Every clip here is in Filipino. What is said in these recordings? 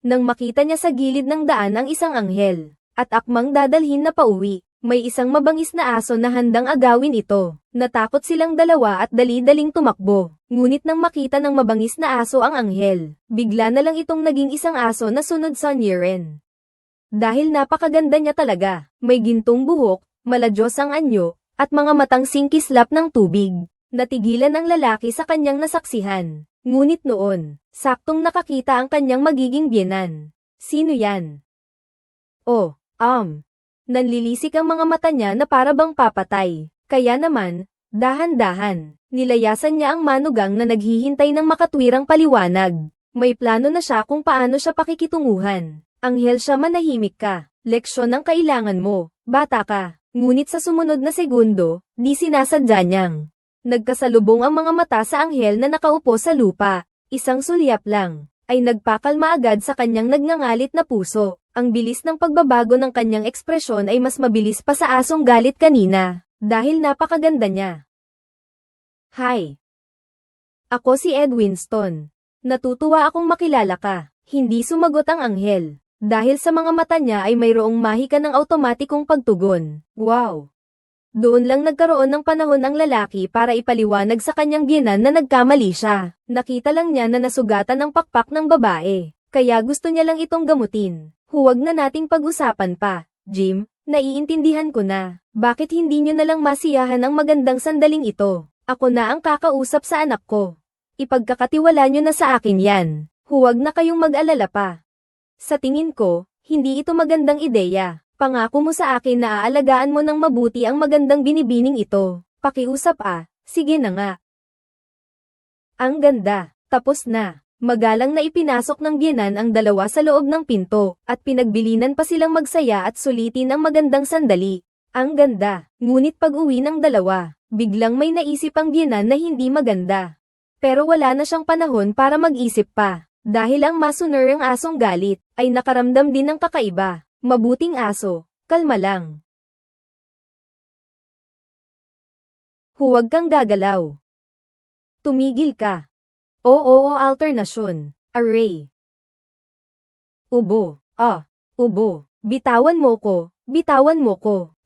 Nang makita niya sa gilid ng daan ang isang anghel, at akmang dadalhin na pauwi, may isang mabangis na aso na handang agawin ito. Natakot silang dalawa at dali-daling tumakbo. Ngunit nang makita ng mabangis na aso ang anghel, bigla na lang itong naging isang aso na sunod sa Niren. Dahil napakaganda niya talaga, may gintong buhok, maladyos ang anyo, at mga matang singkislap ng tubig. Natigilan ang lalaki sa kanyang nasaksihan. Ngunit noon, saktong nakakita ang kanyang magiging biyenan. Sino yan? Oh, nanlilisik ang mga mata niya na para bang papatay. Kaya naman, dahan-dahan, nilayasan niya ang manugang na naghihintay ng makatwirang paliwanag. May plano na siya kung paano siya pakikitunguhan. Anghel siya, manahimik ka. Leksyon ang kailangan mo, bata ka. Ngunit sa sumunod na segundo, di sinasadya niyang nagkasalubong ang mga mata sa anghel na nakaupo sa lupa. Isang sulyap lang, ay nagpakalma agad sa kanyang nagngangalit na puso. Ang bilis ng pagbabago ng kanyang ekspresyon ay mas mabilis pa sa asong galit kanina, dahil napakaganda niya. Hi! Ako si Ed Winston. Natutuwa akong makilala ka. Hindi sumagot ang anghel, dahil sa mga mata niya ay mayroong mahika ng automatikong pagtugon. Wow! Doon lang nagkaroon ng panahon ang lalaki para ipaliwanag sa kanyang biyenan na nagkamali siya. Nakita lang niya na nasugatan ang pakpak ng babae, kaya gusto niya lang itong gamutin. Huwag na nating pag-usapan pa, Jim, naiintindihan ko na. Bakit hindi niyo na lang masiyahan ang magandang sandaling ito? Ako na ang kakausap sa anak ko. Ipagkakatiwala niyo na sa akin yan. Huwag na kayong mag-alala pa. Sa tingin ko, hindi ito magandang ideya. Pangako mo sa akin na aalagaan mo ng mabuti ang magandang binibining ito. Pakiusap sige na nga. Ang ganda, tapos na. Magalang na ipinasok ng biyenan ang dalawa sa loob ng pinto, at pinagbilinan pa silang magsaya at sulitin ang magandang sandali. Ang ganda, ngunit pag-uwi ng dalawa, biglang may naisip ang biyenan na hindi maganda. Pero wala na siyang panahon para mag-isip pa, dahil ang masuner ang asong galit, ay nakaramdam din ng kakaiba. Mabuting aso, kalma lang. Huwag kang gagalaw. Tumigil ka. Oo, alternasyon. Array. Ubo. Ubo. Bitawan mo ko.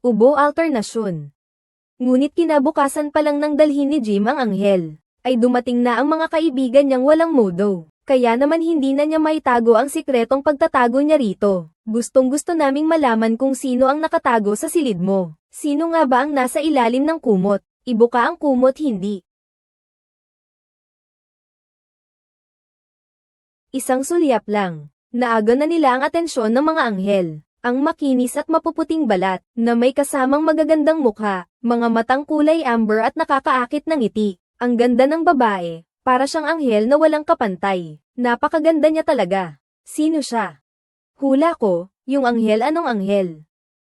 Ubo, alternasyon. Ngunit kinabukasan pa lang nang dalhin ni Jim ang anghel, ay dumating na ang mga kaibigan niyang walang modo. Kaya naman hindi na niya maitago ang sikretong pagtatago niya rito. Gustong-gusto naming malaman kung sino ang nakatago sa silid mo. Sino nga ba ang nasa ilalim ng kumot? Ibuka ang kumot, hindi. Isang sulyap lang. Naaga na nila ang atensyon ng mga anghel. Ang makinis at mapuputing balat, na may kasamang magagandang mukha, mga matang kulay amber at nakakaakit ng ngiti. Ang ganda ng babae. Para siyang anghel na walang kapantay. Napakaganda niya talaga. Sino siya? Hula ko, yung anghel. Anong anghel?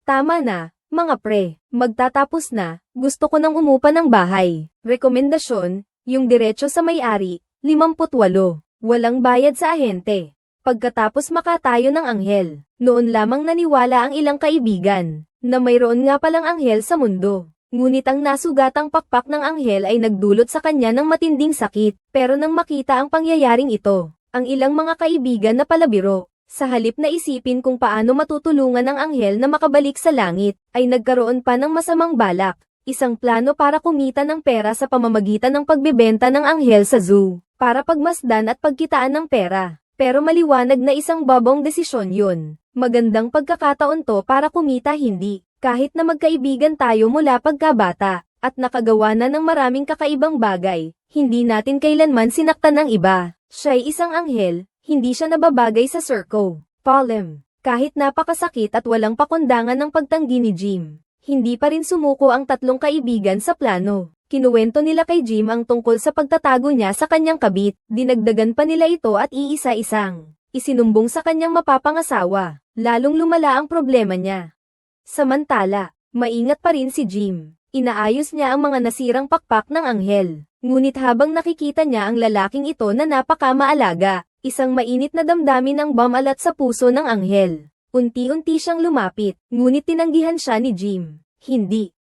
Tama na, mga pre. Magtatapos na, gusto ko nang umupa ng bahay. Rekomendasyon, yung diretso sa may-ari, 58. Walang bayad sa ahente. Pagkatapos makatayo ng anghel, noon lamang naniwala ang ilang kaibigan, na mayroon nga palang anghel sa mundo. Ngunit ang nasugatang pakpak ng anghel ay nagdulot sa kanya ng matinding sakit, pero nang makita ang pangyayaring ito, ang ilang mga kaibigan na palabiro, sa halip na isipin kung paano matutulungan ang anghel na makabalik sa langit, ay nagkaroon pa ng masamang balak, isang plano para kumita ng pera sa pamamagitan ng pagbebenta ng anghel sa zoo, para pagmasdan at pagkitaan ng pera. Pero maliwanag na isang babong desisyon yun. Magandang pagkakataon to para kumita, hindi. Kahit na magkaibigan tayo mula pagkabata, at nakagawa na ng maraming kakaibang bagay, hindi natin kailanman sinaktan ng iba. Siya'y isang anghel, hindi siya nababagay sa circo. Palem. Kahit napakasakit at walang pakundangan ng pagtanggi ni Jim, hindi pa rin sumuko ang tatlong kaibigan sa plano. Kinuwento nila kay Jim ang tungkol sa pagtatago niya sa kanyang kabit, dinagdagan pa nila ito at iisa-isang isinumbong sa kanyang mapapangasawa. Lalong lumala ang problema niya. Samantala, maingat pa rin si Jim. Inaayos niya ang mga nasirang pakpak ng anghel. Ngunit habang nakikita niya ang lalaking ito na napakamaalaga, isang mainit na damdamin ang bumalat sa puso ng anghel. Unti-unti siyang lumapit, ngunit tinanggihan siya ni Jim. Hindi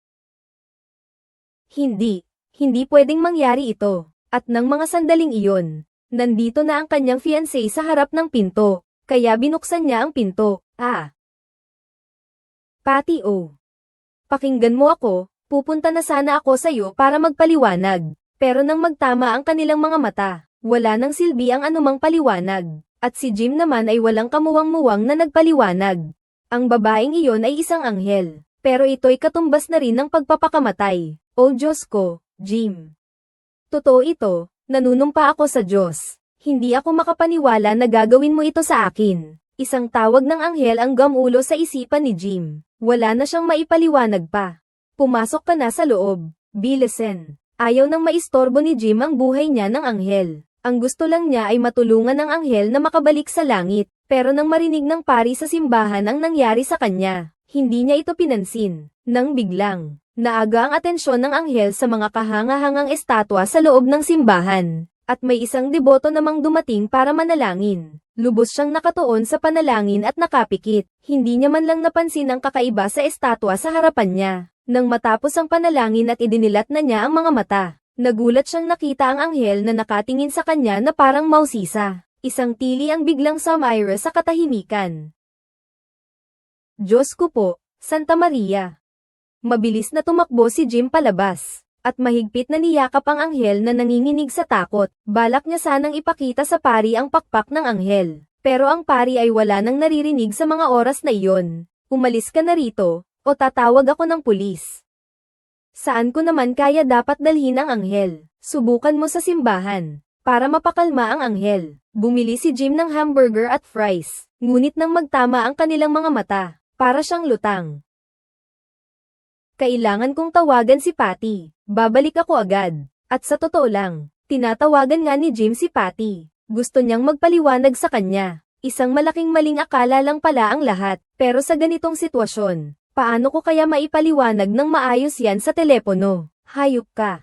pwedeng mangyari ito. At nang mga sandaling iyon, nandito na ang kanyang fiancé sa harap ng pinto. kaya binuksan niya ang pinto. Patty pakinggan mo ako, pupunta na sana ako sa'yo para magpaliwanag. Pero nang magtama ang kanilang mga mata, wala nang silbi ang anumang paliwanag. At si Jim naman ay walang kamuwang-muwang na nagpaliwanag. Ang babaeng iyon ay isang anghel, pero ito'y katumbas na rin ng pagpapakamatay. O Diyos ko, Jim. Totoo ito, nanunumpa ako sa Diyos. Hindi ako makapaniwala na gagawin mo ito sa akin. Isang tawag ng anghel ang gamulo sa isipan ni Jim. Wala na siyang maipaliwanag pa. Pumasok ka na sa loob, Bilesen. Ayaw nang maistorbo ni Jim ang buhay niya ng anghel. Ang gusto lang niya ay matulungan ng anghel na makabalik sa langit, pero nang marinig ng pari sa simbahan ang nangyari sa kanya, hindi niya ito pinansin. Nang biglang, naaga ang atensyon ng anghel sa mga kahanga-hangang estatwa sa loob ng simbahan, at may isang deboto namang dumating para manalangin. Lubos siyang nakatuon sa panalangin at nakapikit, hindi niya man lang napansin ang kakaiba sa estatwa sa harapan niya. Nang matapos ang panalangin at idinilat na niya ang mga mata, nagulat siyang nakita ang anghel na nakatingin sa kanya na parang mausisa. Isang tili ang biglang sumira sa katahimikan. Diyos ko po, Santa Maria. Mabilis na tumakbo si Jim palabas, at mahigpit na niyakap ang anghel na nanginginig sa takot. Balak niya sanang ipakita sa pari ang pakpak ng anghel, pero ang pari ay wala nang naririnig sa mga oras na iyon. Umalis ka na rito, o tatawag ako ng pulis. Saan ko naman kaya dapat dalhin ang anghel? Subukan mo sa simbahan. Para mapakalma ang anghel, bumili si Jim ng hamburger at fries, ngunit nang magtama ang kanilang mga mata, para siyang lutang. Kailangan kong tawagan si Patty, babalik ako agad. At sa totoo lang, tinatawagan nga ni Jim si Patty. Gusto niyang magpaliwanag sa kanya. Isang malaking maling akala lang pala ang lahat, pero sa ganitong sitwasyon, paano ko kaya maipaliwanag ng maayos yan sa telepono? Hayop ka.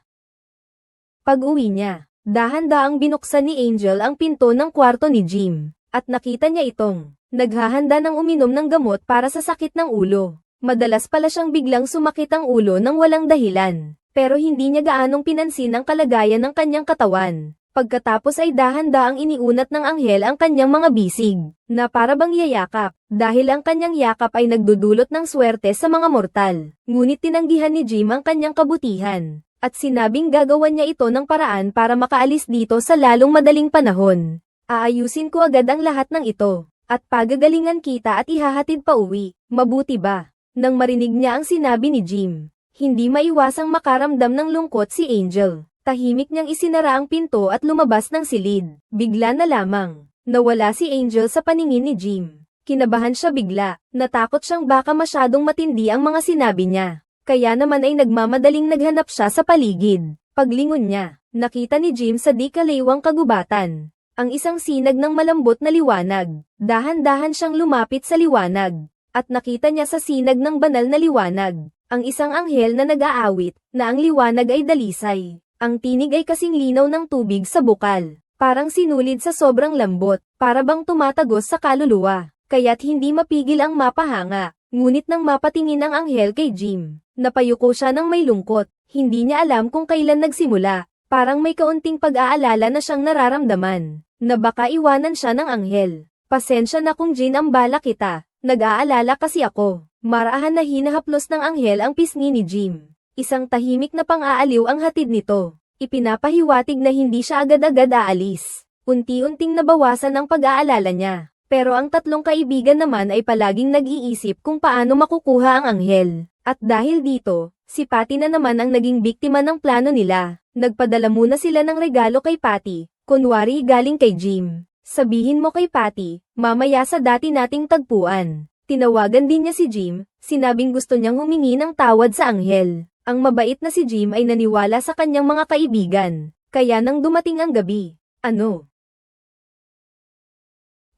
Pag-uwi niya, dahan-daang binuksan ni Angel ang pinto ng kwarto ni Jim, at nakita niya itong naghahanda ng uminom ng gamot para sa sakit ng ulo. Madalas pala siyang biglang sumakit ang ulo nang walang dahilan, pero hindi niya gaanong pinansin ang kalagayan ng kanyang katawan. Pagkatapos ay dahan-daang iniunat ng anghel ang kanyang mga bisig, na para bang yayakap, dahil ang kanyang yakap ay nagdudulot ng swerte sa mga mortal. Ngunit tinanggihan ni Jim ang kanyang kabutihan, at sinabing gagawan niya ito ng paraan para makaalis dito sa lalong madaling panahon. Aayusin ko agad ang lahat ng ito, at pagagalingan kita at ihahatid pa uwi, mabuti ba? Nang marinig niya ang sinabi ni Jim, hindi maiwasang makaramdam ng lungkot si Angel. Tahimik niyang isinara ang pinto at lumabas ng silid. Bigla na lamang, nawala si Angel sa paningin ni Jim. Kinabahan siya bigla, natakot siyang baka masyadong matindi ang mga sinabi niya. Kaya naman ay nagmamadaling naghanap siya sa paligid. Paglingon niya, nakita ni Jim sa di kalawang kagubatan ang isang sinag ng malambot na liwanag. Dahan-dahan siyang lumapit sa liwanag, at nakita niya sa sinag ng banal na liwanag ang isang anghel na nag-aawit, na ang liwanag ay dalisay. Ang tinig ay kasing linaw ng tubig sa bukal, parang sinulid sa sobrang lambot, para bang tumatagos sa kaluluwa, kaya't hindi mapigil ang mapahanga. Ngunit nang mapatingin ang anghel kay Jim, napayuko siya ng may lungkot, hindi niya alam kung kailan nagsimula, parang may kaunting pag-aalala na siyang nararamdaman, na baka iwanan siya ng anghel. Pasensya na kung Jin ang bala kita, nag-aalala kasi ako. Marahan na hinahaplos ng anghel ang pisngi ni Jim. Isang tahimik na pang-aaliw ang hatid nito. Ipinapahiwatig na hindi siya agad-agad aalis. Unti-unting nabawasan ang pag-aalala niya. Pero ang tatlong kaibigan naman ay palaging nag-iisip kung paano makukuha ang anghel. At dahil dito, si Patty na naman ang naging biktima ng plano nila. Nagpadala muna sila ng regalo kay Patty, kunwari galing kay Jim. Sabihin mo kay Patty, mamaya sa dati nating tagpuan. Tinawagan din niya si Jim, sinabing gusto niyang humingi ng tawad sa anghel. Ang mabait na si Jim ay naniwala sa kanyang mga kaibigan, kaya nang dumating ang gabi,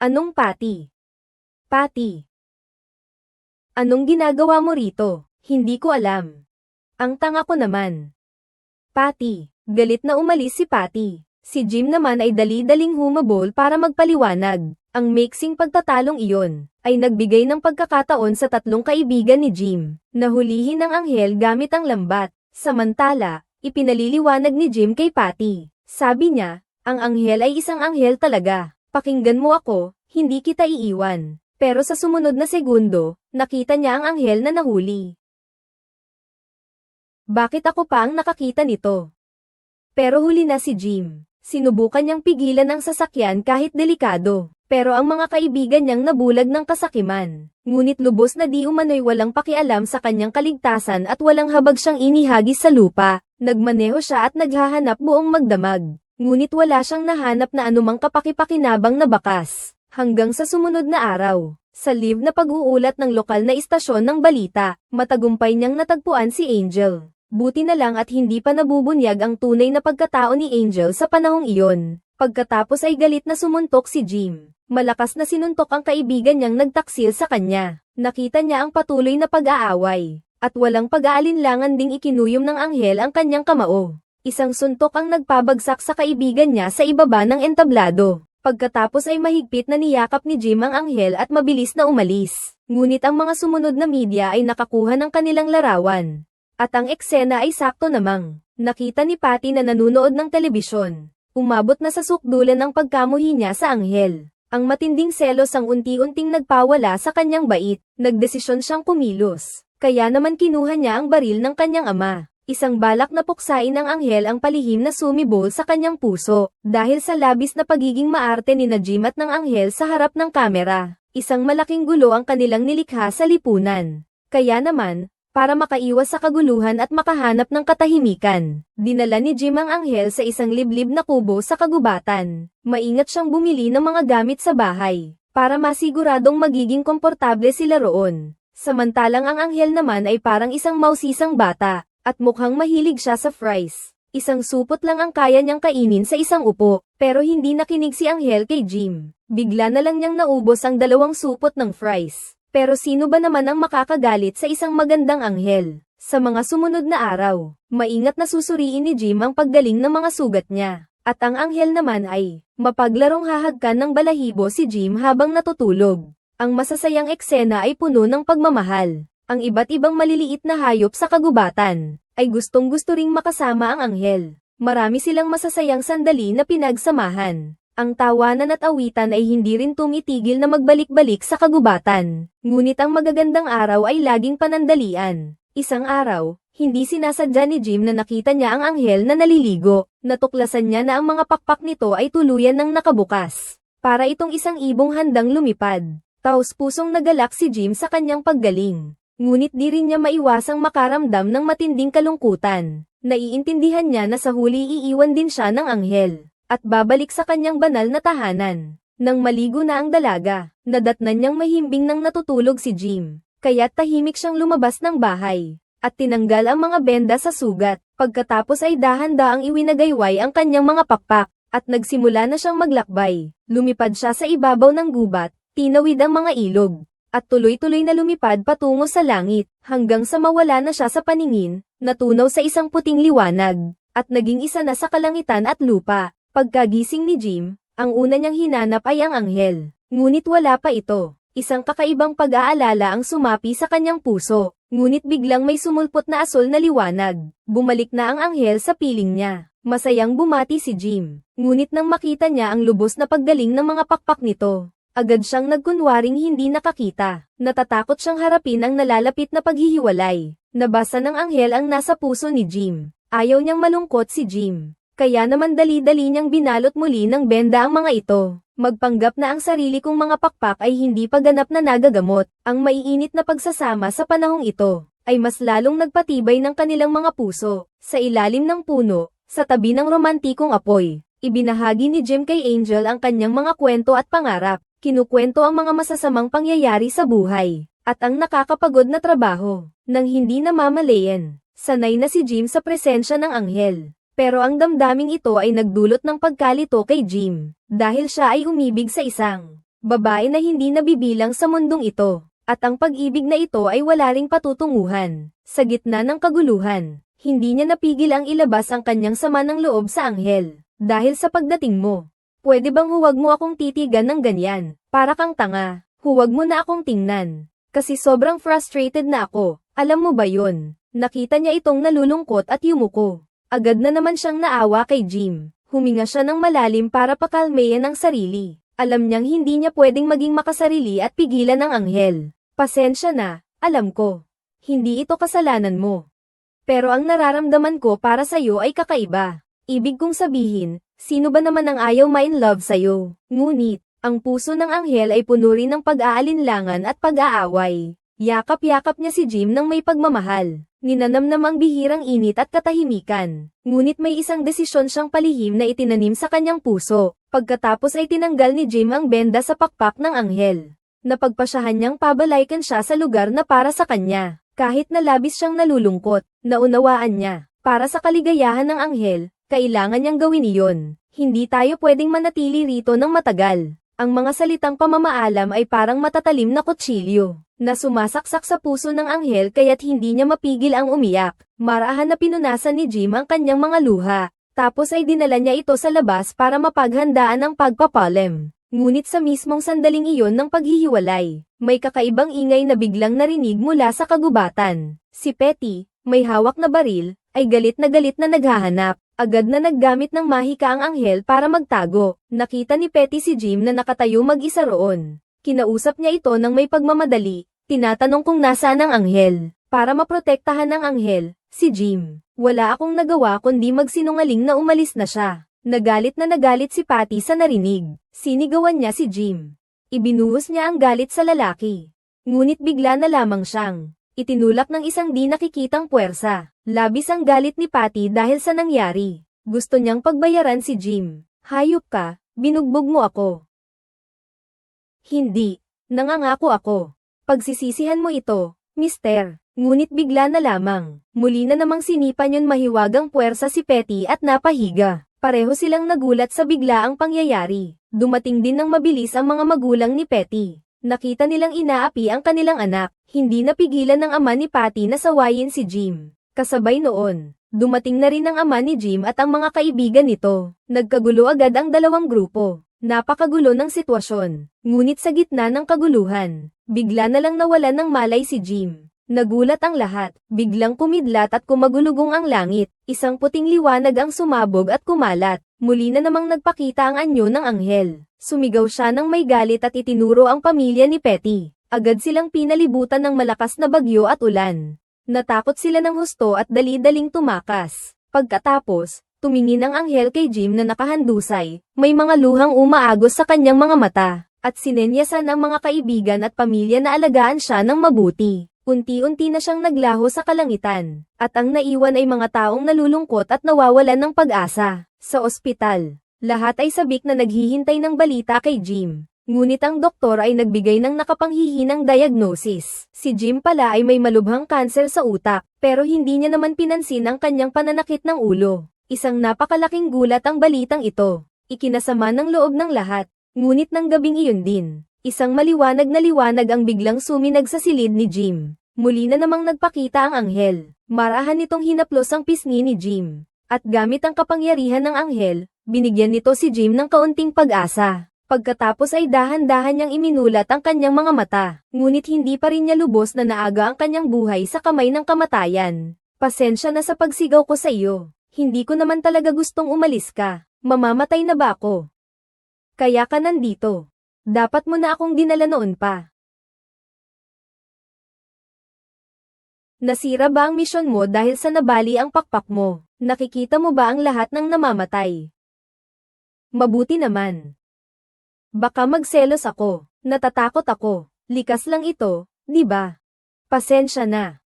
Anong Patty? Patty? Anong ginagawa mo rito? Hindi ko alam. Ang tanga ko naman. Patty, galit na umalis si Patty. Si Jim naman ay dali-daling humabol para magpaliwanag. Ang maiksing pagtatalong iyon ay nagbigay ng pagkakataon sa tatlong kaibigan ni Jim na hulihin ang anghel gamit ang lambat. Samantala, ipinaliliwanag ni Jim kay Patty. Sabi niya, ang anghel ay isang anghel talaga. Pakinggan mo ako, hindi kita iiwan. Pero sa sumunod na segundo, nakita niya ang anghel na nahuli. Bakit ako pa ang nakakita nito? Pero huli na si Jim. Sinubukan niyang pigilan ang sasakyan kahit delikado. Pero ang mga kaibigan niyang nabulag ng kasakiman. Ngunit lubos na di umano'y walang pakialam sa kanyang kaligtasan at walang habag siyang inihagis sa lupa. Nagmaneho siya at naghahanap buong magdamag. Ngunit wala siyang nahanap na anumang kapakipakinabang na bakas. Hanggang sa sumunod na araw, sa live na pag-uulat ng lokal na istasyon ng balita, matagumpay niyang natagpuan si Angel. Buti na lang at hindi pa nabubunyag ang tunay na pagkatao ni Angel sa panahong iyon. Pagkatapos ay galit na sumuntok si Jim. Malakas na sinuntok ang kaibigan niyang nagtaksil sa kanya. Nakita niya ang patuloy na pag-aaway. At walang pag-aalinlangan ding ikinuyom ng anghel ang kanyang kamao. Isang suntok ang nagpabagsak sa kaibigan niya sa ibaba ng entablado. Pagkatapos ay mahigpit na niyakap ni Jim ang anghel at mabilis na umalis. Ngunit ang mga sumunod na media ay nakakuha ng kanilang larawan. At ang eksena ay sakto namang. Nakita ni Patty na nanunood ng telebisyon. Umabot na sa sukdulan ang pagkamuhi niya sa anghel. Ang matinding selos ang unti-unting nagpawala sa kanyang bait. Nagdesisyon siyang kumilos. Kaya naman kinuha niya ang baril ng kanyang ama. Isang balak na puksain ng anghel ang palihim na sumibol sa kanyang puso. Dahil sa labis na pagiging maarte ni Jim at ng anghel sa harap ng kamera. Isang malaking gulo ang kanilang nilikha sa lipunan. Kaya naman, para makaiwas sa kaguluhan at makahanap ng katahimikan, dinala ni Jim ang anghel sa isang liblib na kubo sa kagubatan. Maingat siyang bumili ng mga gamit sa bahay, para masiguradong magiging komportable sila roon. Samantalang ang anghel naman ay parang isang mausisang bata, at mukhang mahilig siya sa fries. Isang supot lang ang kaya niyang kainin sa isang upo, pero hindi nakinig si anghel kay Jim. Bigla na lang niyang naubos ang 2 supot ng fries. Pero sino ba naman ang makakagalit sa isang magandang anghel? Sa mga sumunod na araw, maingat na susuriin ni Jim ang paggaling ng mga sugat niya. At ang anghel naman ay, mapaglarong hahagkan ng balahibo si Jim habang natutulog. Ang masasayang eksena ay puno ng pagmamahal. Ang iba't ibang maliliit na hayop sa kagubatan, ay gustong-gusto ring makasama ang anghel. Marami silang masasayang sandali na pinagsamahan. Ang tawanan at awitan ay hindi rin tumitigil na magbalik-balik sa kagubatan. Ngunit ang magagandang araw ay laging panandalian. Isang araw, hindi sinasadya ni Jim na nakita niya ang anghel na naliligo. Natuklasan niya na ang mga pakpak nito ay tuluyan ng nakabukas. Para itong isang ibong handang lumipad. Taos-pusong nagalak si Jim sa kanyang paggaling. Ngunit di rin niya maiwasang makaramdam ng matinding kalungkutan. Naiintindihan niya na sa huli iiwan din siya ng anghel. At babalik sa kanyang banal na tahanan. Nang maligo na ang dalaga, nadatnan niyang mahimbing nang natutulog si Jim. Kaya't tahimik siyang lumabas ng bahay. At tinanggal ang mga benda sa sugat. Pagkatapos ay dahan-daang iwinagayway ang kanyang mga pakpak. At nagsimula na siyang maglakbay. Lumipad siya sa ibabaw ng gubat, tinawid ang mga ilog. At tuloy-tuloy na lumipad patungo sa langit. Hanggang sa mawala na siya sa paningin, natunaw sa isang puting liwanag. At naging isa na sa kalangitan at lupa. Pagkagising ni Jim, ang una niyang hinanap ay ang anghel. Ngunit wala pa ito. Isang kakaibang pag-aalala ang sumapi sa kanyang puso. Ngunit biglang may sumulpot na asol na liwanag. Bumalik na ang anghel sa piling niya. Masayang bumati si Jim. Ngunit nang makita niya ang lubos na paggaling ng mga pakpak nito, agad siyang nagkunwaring hindi nakakita. Natatakot siyang harapin ang nalalapit na paghihiwalay. Nabasa ng anghel ang nasa puso ni Jim. Ayaw niyang malungkot si Jim. Kaya naman dali-dali niyang binalot muli ng benda ang mga ito. Magpanggap na ang sarili kong mga pakpak ay hindi pa ganap na nagagamot. Ang maiinit na pagsasama sa panahong ito, ay mas lalong nagpatibay ng kanilang mga puso. Sa ilalim ng puno, sa tabi ng romantikong apoy, ibinahagi ni Jim kay Angel ang kanyang mga kwento at pangarap. Kinukwento ang mga masasamang pangyayari sa buhay, at ang nakakapagod na trabaho, nang hindi namamalayan. Sanay na si Jim sa presensya ng anghel. Pero ang damdaming ito ay nagdulot ng pagkalito kay Jim, dahil siya ay umibig sa isang babae na hindi nabibilang sa mundong ito, at ang pag-ibig na ito ay wala ring patutunguhan. Sa gitna ng kaguluhan, hindi niya napigil ang ilabas ang kanyang sama ng loob sa anghel. Dahil sa pagdating mo, pwede bang huwag mo akong titigan ng ganyan, para kang tanga, huwag mo na akong tingnan, kasi sobrang frustrated na ako, alam mo ba yun? Nakita niya itong nalulungkot at yumuko. Agad na naman siyang naawa kay Jim. Huminga siya ng malalim para pakalmayan ang sarili. Alam niyang hindi niya pwedeng maging makasarili at pigilan ang anghel. Pasensya na, alam ko. Hindi ito kasalanan mo. Pero ang nararamdaman ko para sa'yo ay kakaiba. Ibig kong sabihin, sino ba naman ang ayaw ma-in love sa'yo? Ngunit, ang puso ng anghel ay puno rin ng pag-aalinlangan at pag-aaway. Yakap-yakap niya si Jim ng may pagmamahal. Ninanamnam ang bihirang init at katahimikan. Ngunit may isang desisyon siyang palihim na itinanim sa kanyang puso. Pagkatapos ay tinanggal ni Jim ang benda sa pakpak ng anghel. Napagpasyahan niyang pabalaykan siya sa lugar na para sa kanya. Kahit na labis siyang nalulungkot, naunawaan niya. Para sa kaligayahan ng anghel, kailangan niyang gawin iyon. Hindi tayo pwedeng manatili rito ng matagal. Ang mga salitang pamamaalam ay parang matatalim na kutsilyo, na sumasaksak sa puso ng anghel kaya't hindi niya mapigil ang umiyak. Marahan na pinunasan ni Jim ang kanyang mga luha, tapos ay dinala niya ito sa labas para mapaghandaan ang pagpapalem. Ngunit sa mismong sandaling iyon ng paghihiwalay, may kakaibang ingay na biglang narinig mula sa kagubatan. Si Petty, may hawak na baril, ay galit na naghahanap. Agad na naggamit ng mahika ang anghel para magtago. Nakita ni Petty si Jim na nakatayo mag-isa roon. Kinausap niya ito ng may pagmamadali, tinatanong kung nasaan ang anghel. Para maprotektahan ang anghel, si Jim. Wala akong nagawa kundi magsinungaling na umalis na siya. Nagalit si Patty sa narinig. Sinigawan niya si Jim. Ibinuhos niya ang galit sa lalaki. Ngunit bigla na lamang siyang itinulak ng isang di nakikitang puwersa. Labis ang galit ni Patty dahil sa nangyari. Gusto niyang pagbayaran si Jim. Hayop ka, binugbog mo ako. Hindi, nangangako ako. Pagsisisihan mo ito, mister. Ngunit bigla na lamang. Muli na namang sinipa niyon mahiwagang puwersa si Petty at napahiga. Pareho silang nagulat sa biglaang pangyayari. Dumating din ng mabilis ang mga magulang ni Petty. Nakita nilang inaapi ang kanilang anak. Hindi napigilan ng ama ni Patty na sawayin si Jim. Kasabay noon, dumating na rin ang ama ni Jim at ang mga kaibigan nito. Nagkagulo agad ang dalawang grupo. Napakagulo ng sitwasyon. Ngunit sa gitna ng kaguluhan, bigla na lang nawalan ng malay si Jim. Nagulat ang lahat, biglang kumidlat at kumagulugong ang langit. Isang puting liwanag ang sumabog at kumalat. Muli na namang nagpakita ang anyo ng anghel. Sumigaw siya ng may galit at itinuro ang pamilya ni Petty. Agad silang pinalibutan ng malakas na bagyo at ulan. Natakot sila ng husto at dali-daling tumakas. Pagkatapos, tumingin ang anghel kay Jim na nakahandusay, may mga luhang umaagos sa kanyang mga mata, at sinenyasan ang mga kaibigan at pamilya na alagaan siya ng mabuti. Unti-unti na siyang naglaho sa kalangitan, at ang naiwan ay mga taong nalulungkot at nawawalan ng pag-asa. Sa ospital, lahat ay sabik na naghihintay ng balita kay Jim. Ngunit ang doktor ay nagbigay ng nakapanghihinang diagnosis. Si Jim pala ay may malubhang kanser sa utak, pero hindi niya naman pinansin ang kanyang pananakit ng ulo. Isang napakalaking gulat ang balitang ito. Ikinasama ng loob ng lahat. Ngunit ng gabing iyon din, isang maliwanag na liwanag ang biglang suminag sa silid ni Jim. Muli na namang nagpakita ang anghel. Marahan nitong hinaplos ang pisngi ni Jim. At gamit ang kapangyarihan ng anghel, binigyan nito si Jim ng kaunting pag-asa. Pagkatapos ay dahan-dahan niyang iminulat ang kanyang mga mata, ngunit hindi pa rin niya lubos na naaga ang kanyang buhay sa kamay ng kamatayan. Pasensya na sa pagsigaw ko sa iyo. Hindi ko naman talaga gustong umalis ka. Mamamatay na ba ako? Kaya ka nandito. Dapat mo na akong dinala noon pa. Nasira ba ang misyon mo dahil sa nabali ang pakpak mo? Nakikita mo ba ang lahat ng namamatay? Mabuti naman. Baka magselos ako. Natatakot ako. Likas lang ito, di ba? Pasensya na.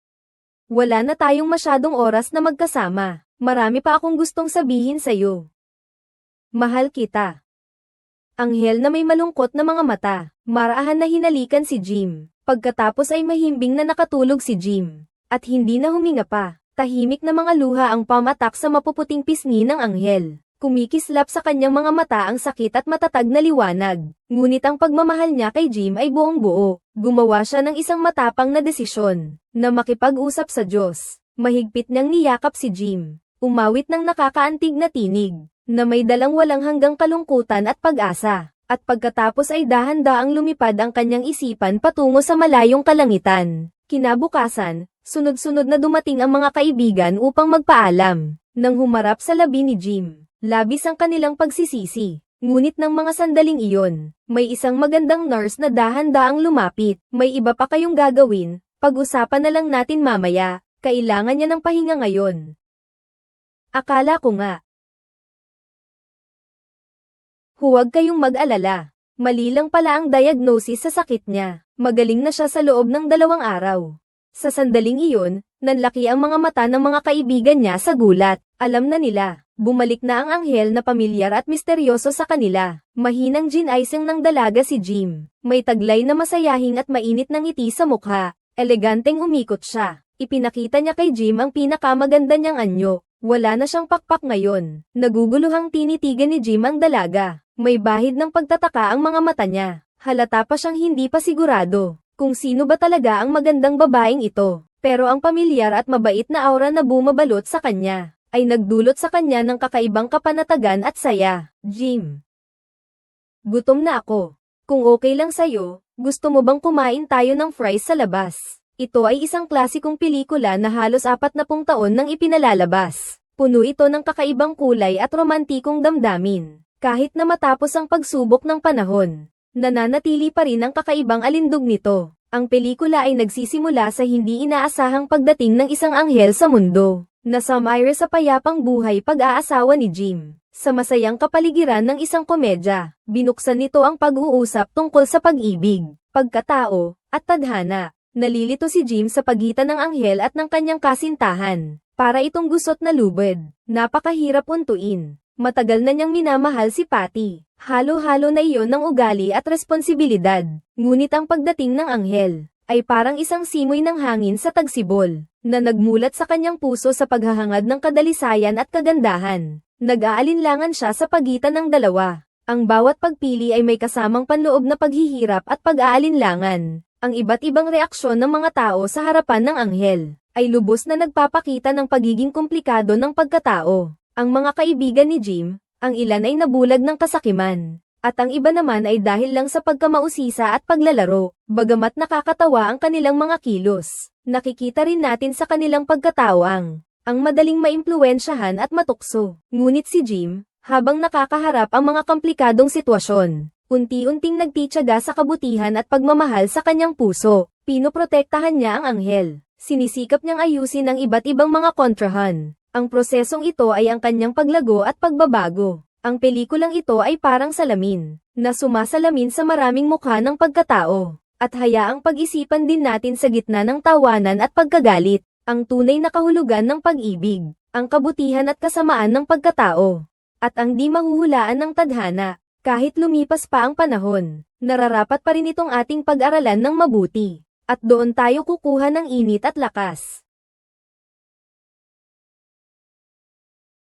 Wala na tayong masyadong oras na magkasama. Marami pa akong gustong sabihin sa'yo. Mahal kita. Anghel na may malungkot na mga mata. Marahan na hinalikan si Jim. Pagkatapos ay mahimbing na nakatulog si Jim. At hindi na huminga pa. Tahimik na mga luha ang pamatak sa mapuputing pisngi ng anghel. Kumikislap sa kanyang mga mata ang sakit at matatag na liwanag. Ngunit ang pagmamahal niya kay Jim ay buong buo. Gumawa siya ng isang matapang na desisyon, na makipag-usap sa Diyos. Mahigpit niyang niyakap si Jim. Umawit ng nakakaantig na tinig, na may dalang walang hanggang kalungkutan at pag-asa. At pagkatapos ay dahan-daang lumipad ang kanyang isipan patungo sa malayong kalangitan. Kinabukasan, sunod-sunod na dumating ang mga kaibigan upang magpaalam. Nang humarap sa labi ni Jim, labis ang kanilang pagsisisi. Ngunit ng mga sandaling iyon, may isang magandang nurse na dahan-daang lumapit. May iba pa kayong gagawin, pag-usapan na lang natin mamaya, kailangan niya ng pahinga ngayon. Akala ko nga. Huwag kayong mag-alala. Mali lang pala ang diagnosis sa sakit niya. Magaling na siya sa loob ng 2 araw. Sa sandaling iyon, nanlaki ang mga mata ng mga kaibigan niya sa gulat. Alam na nila, bumalik na ang anghel na pamilyar at misteryoso sa kanila. Mahinang ginayang ng dalaga si Jim. May taglay na masayahing at mainit na ngiti sa mukha. Eleganteng umikot siya. Ipinakita niya kay Jim ang pinakamaganda niyang anyo. Wala na siyang pakpak ngayon. Naguguluhang tinitigan ni Jim ang dalaga. May bahid ng pagtataka ang mga mata niya. Halata pa siyang hindi pa sigurado kung sino ba talaga ang magandang babaeng ito. Pero ang pamilyar at mabait na aura na bumabalot sa kanya, ay nagdulot sa kanya ng kakaibang kapanatagan at saya. Jim. Gutom na ako. Kung okay lang sa'yo, gusto mo bang kumain tayo ng fries sa labas? Ito ay isang klasikong pelikula na halos 40 taon nang ipinalalabas. Puno ito ng kakaibang kulay at romantikong damdamin. Kahit na matapos ang pagsubok ng panahon, nananatili pa rin ang kakaibang alindog nito. Ang pelikula ay nagsisimula sa hindi inaasahang pagdating ng isang anghel sa mundo, na sumire sa payapang buhay pag-aasawa ni Jim. Sa masayang kapaligiran ng isang komedya, binuksan nito ang pag-uusap tungkol sa pag-ibig, pagkatao, at tadhana. Nalilito si Jim sa pagitan ng anghel at ng kanyang kasintahan. Para itong gusot na lubid, napakahirap untuin. Matagal na niyang minamahal si Patty. Halo-halo na iyon ng ugali at responsibilidad. Ngunit ang pagdating ng anghel, ay parang isang simoy ng hangin sa tagsibol, na nagmulat sa kanyang puso sa paghahangad ng kadalisayan at kagandahan. Nag-aalinlangan siya sa pagitan ng dalawa. Ang bawat pagpili ay may kasamang panloob na paghihirap at pag-aalinlangan. Ang iba't ibang reaksyon ng mga tao sa harapan ng anghel, ay lubos na nagpapakita ng pagiging komplikado ng pagkatao. Ang mga kaibigan ni Jim, ang ilan ay nabulag ng kasakiman, at ang iba naman ay dahil lang sa pagkamausisa at paglalaro. Bagamat nakakatawa ang kanilang mga kilos, nakikita rin natin sa kanilang pagkatao ang madaling maimpluwensyahan at matukso. Ngunit si Jim, habang nakakaharap ang mga komplikadong sitwasyon, unti-unting nagtitiyaga sa kabutihan at pagmamahal sa kanyang puso. Pinoprotektahan niya ang anghel. Sinisikap niyang ayusin ang iba't ibang mga kontrahan. Ang prosesong ito ay ang kanyang paglago at pagbabago. Ang pelikulang ito ay parang salamin, na sumasalamin sa maraming mukha ng pagkatao. At hayaang pag-isipan din natin sa gitna ng tawanan at pagkagalit, ang tunay na kahulugan ng pag-ibig, ang kabutihan at kasamaan ng pagkatao, at ang di mahuhulaan ng tadhana. Kahit lumipas pa ang panahon, nararapat pa rin itong ating pag-aralan ng mabuti. At doon tayo kukuha ng init at lakas.